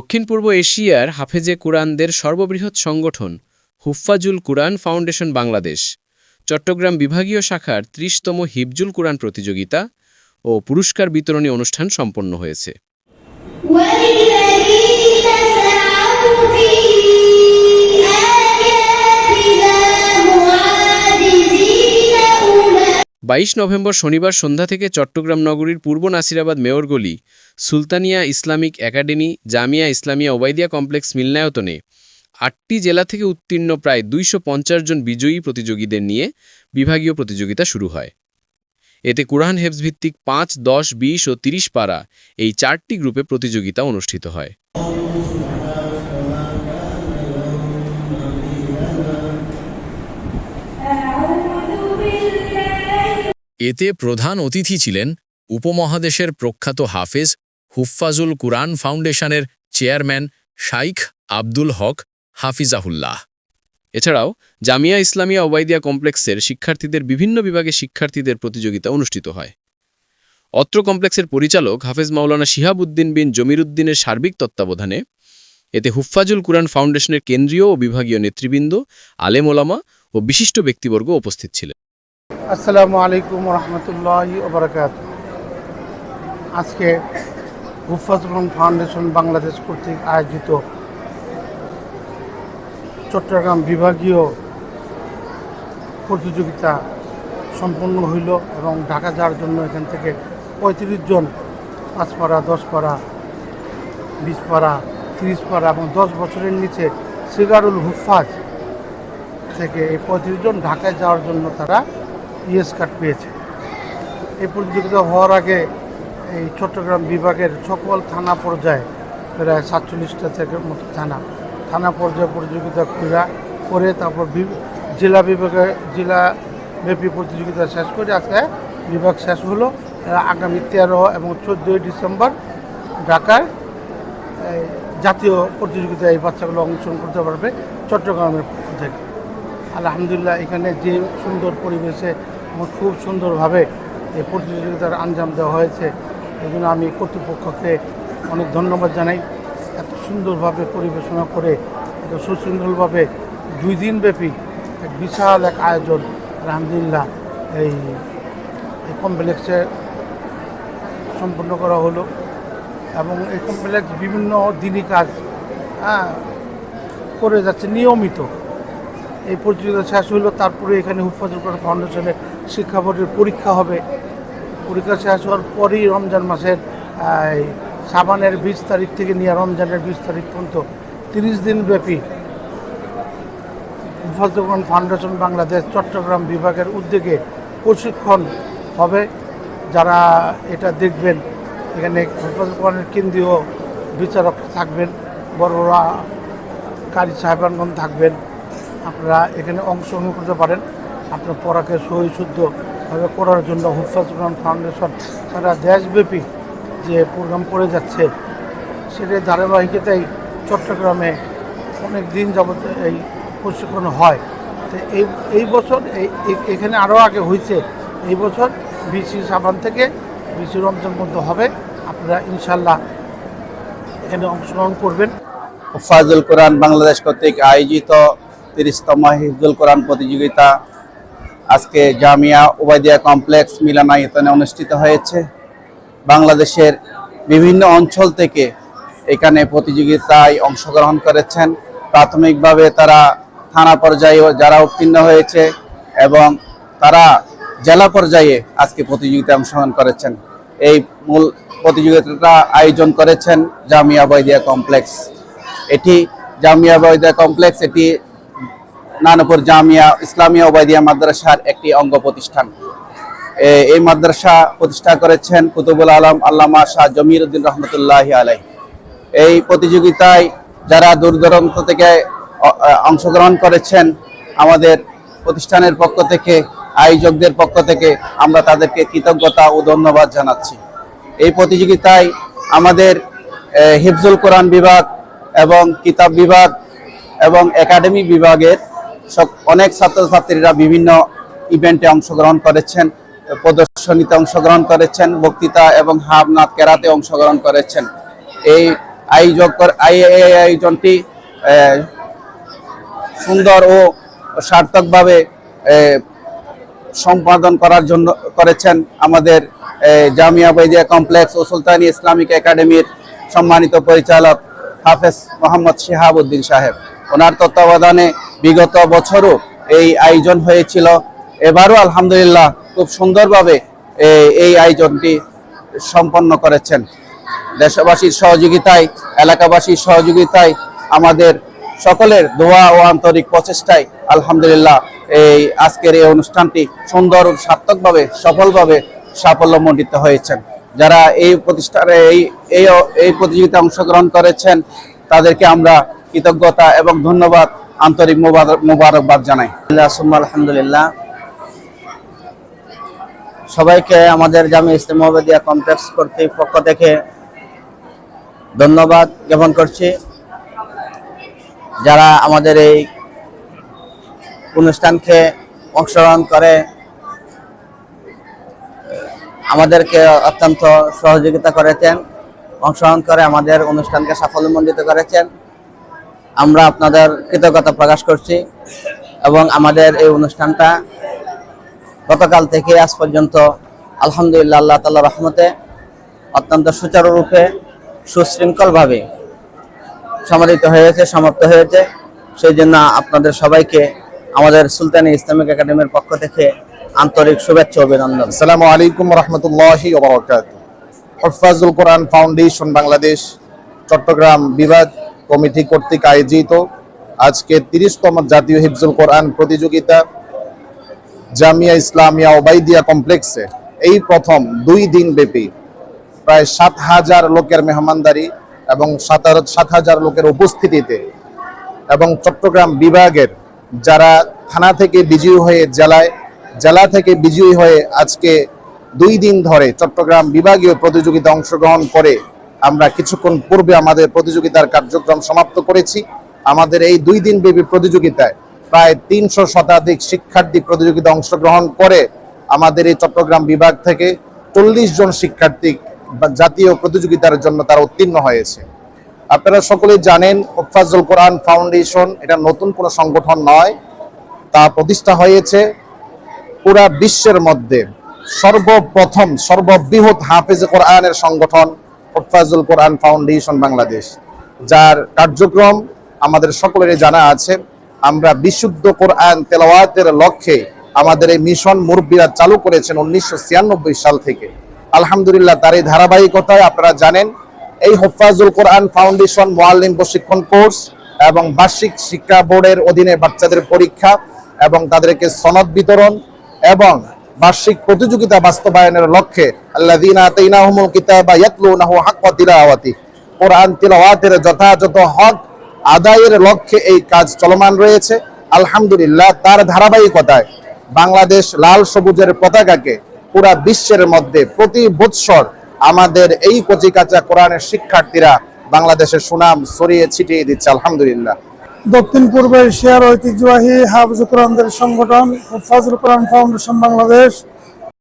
দক্ষিণ পূর্ব এশিয়ার হাফেজে কুরআনদের সর্ববৃহৎ সংগঠন হুফফাজুল কুরআন ফাউন্ডেশন বাংলাদেশ চট্টগ্রাম বিভাগীয় শাখার ৩০তম হিফজুল কুরআন প্রতিযোগিতা ও পুরস্কার বিতরণী অনুষ্ঠান সম্পন্ন হয়েছে। ২২ নভেম্বর শনিবার সন্ধ্যা থেকে চট্টগ্রাম নগরীর পূর্ব নাসিরাবাদ মেয়র গলি, Sultania Islamic academy, Jamia Islamia Obaidia complex মিলনায়তনে ৮টি জেলা থেকে উত্তীর্ণ প্রায় ২৫০ জন বিজয়ী প্রতিযোগীদের নিয়ে বিভাগীয় প্রতিযোগিতা শুরু হয়। এতে কুরআন হেফজ ভিত্তিক ৫, ১০, ২০ ও ৩০ পারা এই ৪টি গ্রুপে প্রতিযোগিতা অনুষ্ঠিত হয়। এতে প্রধান অতিথি ছিলেন উপমহাদেশের প্রখ্যাত হাফেজ হুফফাজুল কুরআন ফাউন্ডেশনের চেয়ারম্যান শাইখ আব্দুল হক হাফিজাহুল্লাহ। এছাড়াও জামিয়া ইসলামিয়া ওবায়দিয়া কমপ্লেক্সের শিক্ষার্থীদের বিভিন্ন বিভাগে শিক্ষার্থীদের প্রতিযোগিতা অনুষ্ঠিত হয়। অত্র কমপ্লেক্সের পরিচালক হাফেজ মাওলানা শিহাব উদ্দিন বিন জমিরুদ্দিনের সার্বিক তত্ত্বাবধানে এতে হুফফাজুল কুরআন ফাউন্ডেশনের কেন্দ্রীয় ও বিভাগীয় নেতৃবৃন্দ, আলেম ওলামা ও বিশিষ্ট ব্যক্তিবর্গ উপস্থিত ছিলেন। আসসালামু আলাইকুম রহমতুল্লাহি ওয়া বারাকাতুহু। আজকে হুফফাজুল কুরআন ফাউন্ডেশন বাংলাদেশ কর্তৃক আয়োজিত চট্টগ্রাম বিভাগীয় প্রতিযোগিতা সম্পন্ন হইল এবং ঢাকা যাওয়ার জন্য এখান থেকে ৩৫ জন ৫ পারা, ১০ পারা, ২০ পারা, ৩০ পারা এবং ১০ বছরের নিচে সিগারুল হুফফাজ থেকে এই ৩৫ জন ঢাকায় যাওয়ার জন্য তারা ইএস কার্ড পেয়েছে। এই প্রতিযোগিতা হওয়ার আগে এই চট্টগ্রাম বিভাগের সকল থানা পর্যায়ে প্রায় ৪৭টা থেকে মতো থানা পর্যায়ে প্রতিযোগিতা করে তারপর জেলাব্যাপী প্রতিযোগিতা শেষ করে আজকে বিভাগ শেষ হলো। আগামী ১৩ এবং ১৪ ডিসেম্বর ঢাকার জাতীয় প্রতিযোগিতায় এই বাচ্চাগুলো অংশগ্রহণ করতে পারবে চট্টগ্রামের পক্ষ থেকে। আলহামদুলিল্লাহ, এখানে যে সুন্দর পরিবেশে এবং খুব সুন্দরভাবে এই প্রতিযোগিতার আঞ্জাম দেওয়া হয়েছে, এই জন্য আমি কর্তৃপক্ষকে অনেক ধন্যবাদ জানাই। এত সুন্দরভাবে পরিবেশনা করে এত সুশৃঙ্খলভাবে ২ দিনব্যাপী এক বিশাল এক আয়োজন আলহামদুলিল্লাহ এই কমপ্লেক্সে সম্পন্ন করা হলো এবং এই কমপ্লেক্স বিভিন্ন দিনই কাজ করে যাচ্ছে নিয়মিত। এই প্রতিযোগিতা শেষ হলো, তারপরে এখানে হুফফাজুল কুরআন ফাউন্ডেশনের শিক্ষা বোর্ডের পরীক্ষা হবে। পরীক্ষা শেষ হওয়ার পরই রমজান মাসের শাবানের ২০ তারিখ থেকে নিয়ে রমজানের ২০ তারিখ পর্যন্ত ৩০ দিনব্যাপী হুফফাজুল কুরআন ফাউন্ডেশন বাংলাদেশ চট্টগ্রাম বিভাগের উদ্যোগে প্রশিক্ষণ হবে। যারা এটা দেখবেন, এখানে হুফফাজুল কুরআনের কেন্দ্রীয় বিচারক থাকবেন, বড় কারি সাহেবানগণ থাকবেন। আপনারা এখানে অংশগ্রহণ করতে পারেন। আপনার পড়াকে সহি শুদ্ধভাবে করার জন্য হুফফাজুল কুরআন ফাউন্ডেশন সারা দেশব্যাপী যে প্রোগ্রাম করে যাচ্ছে, সেটার ধারাবাহিকতাই চট্টগ্রামে অনেক দিন যাবত এই প্রশিক্ষণ হয়। তো এই বছর এখানে আরও আগে হয়েছে, এই বছর ২০ শাবান থেকে ২০ রমজান পর্যন্ত হবে। আপনারা ইনশাল্লাহ এখানে অংশগ্রহণ করবেন। হুফফাজুল কুরআন বাংলাদেশ কর্তৃক আয়োজিত ৩০তম হিফজুল কুরআন প্রতিযোগিতা আজকে জামিয়া ওবায়দিয়া কমপ্লেক্স মিলনায়তনে অনুষ্ঠিত হয়েছে। বাংলাদেশের বিভিন্ন অঞ্চল থেকে এখানে প্রতিযোগিতায় অংশগ্রহণ করেছেন। প্রাথমিকভাবে তারা থানা পর্যায়ে যারা উত্তীর্ণ হয়েছে এবং তারা জেলা পর্যায়ে আজকে প্রতিযোগিতায় অংশগ্রহণ করেছেন। এই মূল প্রতিযোগিতাটা আয়োজন করেছেন জামিয়া ওবায়দিয়া কমপ্লেক্স। এটি জামিয়া ওবায়দিয়া কমপ্লেক্স এটি নানপুর জামিয়া ইসলামিয়া ওবায়দিয়া মাদ্রাসার একটি অঙ্গ প্রতিষ্ঠান। এই মাদ্রাসা প্রতিষ্ঠা করেছেন কুতুবুল আলম আল্লামা শাহ জমিরুদ্দিন রহমতুল্লাহি আলাইহি। এই প্রতিযোগিতায় যারা দূর দূরান্ত থেকে অংশগ্রহণ করেছেন, আমাদের প্রতিষ্ঠানের পক্ষ থেকে, আয়োজকদের পক্ষ থেকে আমরা তাদেরকে কৃতজ্ঞতা ও ধন্যবাদ জানাচ্ছি। এই প্রতিযোগিতায় আমাদের হিফজুল কোরআন বিভাগ এবং কিতাব বিভাগ এবং একাডেমি বিভাগের অনেক ছাত্রছাত্রীরা বিভিন্ন ইভেন্টে অংশগ্রহণ করেছেন, প্রদর্শনীতে অংশগ্রহণ করেছেন, বক্তৃতা এবং হামনাত কেরাতে অংশগ্রহণ করেছেন। এই আয়োজনটি সুন্দর ও সার্থকভাবে সম্পাদন করার জন্য করেছেন আমাদের জামিয়া উবাইদিয়া কমপ্লেক্স ও সুলতানি ইসলামিক একাডেমির সম্মানিত পরিচালক হাফেজ মোহাম্মদ শিহাবউদ্দিন সাহেব। ওনার তত্ত্বাবধানে বিগত বছরও এই আয়োজন হয়েছিল, এবারও আলহামদুলিল্লাহ খুব সুন্দরভাবে এই আয়োজনটি সম্পন্ন করেছেন। দেশবাসীর সহযোগিতায়, এলাকাবাসীর সহযোগিতায়, আমাদের সকলের দোয়া ও আন্তরিক প্রচেষ্টায় আলহামদুলিল্লাহ এই আজকের এই অনুষ্ঠানটি সুন্দর ও সার্থকভাবে সফলভাবে সাফল্যমণ্ডিত হয়েছেন। যারা এই প্রতিষ্ঠানে এই প্রতিযোগিতায় অংশগ্রহণ করেছেন তাদেরকে আমরা কৃতজ্ঞতা এবং ধন্যবাদ, আন্তরিক মোবারকবাদ জানাই। আলহামদুলিল্লাহ, সবাইকে আমাদের জামিয়া ইসলামিয়া উবাইদিয়া কমপ্লেক্স কর্তৃপক্ষ থেকে ধন্যবাদ জ্ঞাপন করছি, যারা আমাদের এই অনুষ্ঠানকে অংশগ্রহণ করে আমাদেরকে অত্যন্ত সহযোগিতা করেছেন, অংশগ্রহণ করে আমাদের অনুষ্ঠানকে সাফল্যমণ্ডিত করেছেন। আমরা আপনাদের কৃতজ্ঞতা প্রকাশ করছি এবং আমাদের এই অনুষ্ঠানটা গতকাল থেকে আজ পর্যন্ত আলহামদুলিল্লাহ আল্লাহ তাআলার রহমতে অত্যন্ত সুচারুরূপে সুশৃঙ্খলভাবে সমাপ্ত হয়েছে। সেই জন্য আপনাদের সবাইকে আমাদের সুলতানি ইসলামিক একাডেমির পক্ষ থেকে আন্তরিক শুভেচ্ছা অভিনন্দন। আসসালামু আলাইকুম রহমতুল্লাহি ওয়া বারাকাতুহু। হুফাজুল কোরআন ফাউন্ডেশন বাংলাদেশ চট্টগ্রাম বিভাগ কমিটি কর্তৃক আয়োজিত আজকে 30তম জাতীয় হিফজুল কোরআন প্রতিযোগিতা জামিয়া ইসলামিয়া উবাইদিয়া কমপ্লেক্সে এই প্রথম 2 দিন ব্যাপী প্রায় 7,000 লোকের মেহমানদারি এবং 7,000 লোকের উপস্থিতিতে এবং চট্টগ্রাম বিভাগের যারা থানা থেকে বিজয়ী হয়ে জেলা থেকে বিজয়ী হয়ে আজকে 2 দিন ধরে চট্টগ্রাম বিভাগীয় প্রতিযোগিতা অংশগ্রহণ করে আমরা কিছুক্ষণ পূর্বে আমাদের প্রতিযোগিতার কার্যক্রম সমাপ্ত করেছি। আমাদের এই 2 দিন ব্যাপী প্রতিযোগিতায় প্রায় 300 শতাধিক শিক্ষার্থী প্রতিযোগিতা অংশগ্রহণ করে আমাদের এই চট্টগ্রাম বিভাগ থেকে 40 জন শিক্ষার্থী জাতীয় প্রতিযোগিতার জন্য তারা উত্তীর্ণ হয়েছে। আপনারা সকলেই জানেন হুফাজুল কোরআন ফাউন্ডেশন এটা নতুন কোনো সংগঠন নয়, তা প্রতিষ্ঠা হয়েছে পুরা বিশ্বের মধ্যে সর্বপ্রথম সর্ববৃহৎ হাফেজ কোরআনের সংগঠন হুফাজুল কোরআন ফাউন্ডেশন বাংলাদেশ, যার কার্যক্রম আমাদের সকলেরই জানা আছে। আমরা বিশুদ্ধ কোরআন তেলাওয়াতের লক্ষ্যে আমাদের এই মিশন মুরব্বীরা চালু করেছেন 1996 সাল থেকে। আলহামদুলিল্লাহ তার এই ধারাবাহিকতায় আপনারা জানেন এই হুফাজুল কোরআন ফাউন্ডেশন মুআল্লিম প্রশিক্ষণ কোর্স এবং বার্ষিক শিক্ষা বোর্ডের অধীনে বাচ্চাদের পরীক্ষা এবং তাদেরকে সনদ বিতরণ এবং বার্ষিক প্রতিযোগিতা বাস্তবায়নের লক্ষ্যে আল্লাযীনা আতাইনাহুমুল কিতাবা ইয়াতলুনাহু হাক্কা তিলাওয়াতি, কোরআন তিলাওয়াতের যথাযথ হক আদায়ের লক্ষ্যে এই কাজ চলমান রয়েছে। আলহামদুলিল্লাহ তার ধারাবাহিকতায় বাংলাদেশ লাল সবুজের পতাকাকে পুরা বিশ্বের মধ্যে প্রতি বৎসর আমাদের এই কচিকাঁচা কোরআনের শিক্ষার্থীরা বাংলাদেশের সুনাম ছড়িয়ে ছিটিয়ে দিচ্ছে আলহামদুলিল্লাহ। দক্ষিণ পূর্ব এশিয়ার ঐতিহ্যবাহী হাফেজ কোরআনদের সংগঠন হুফাজুল কোরআন ফাউন্ডেশন বাংলাদেশ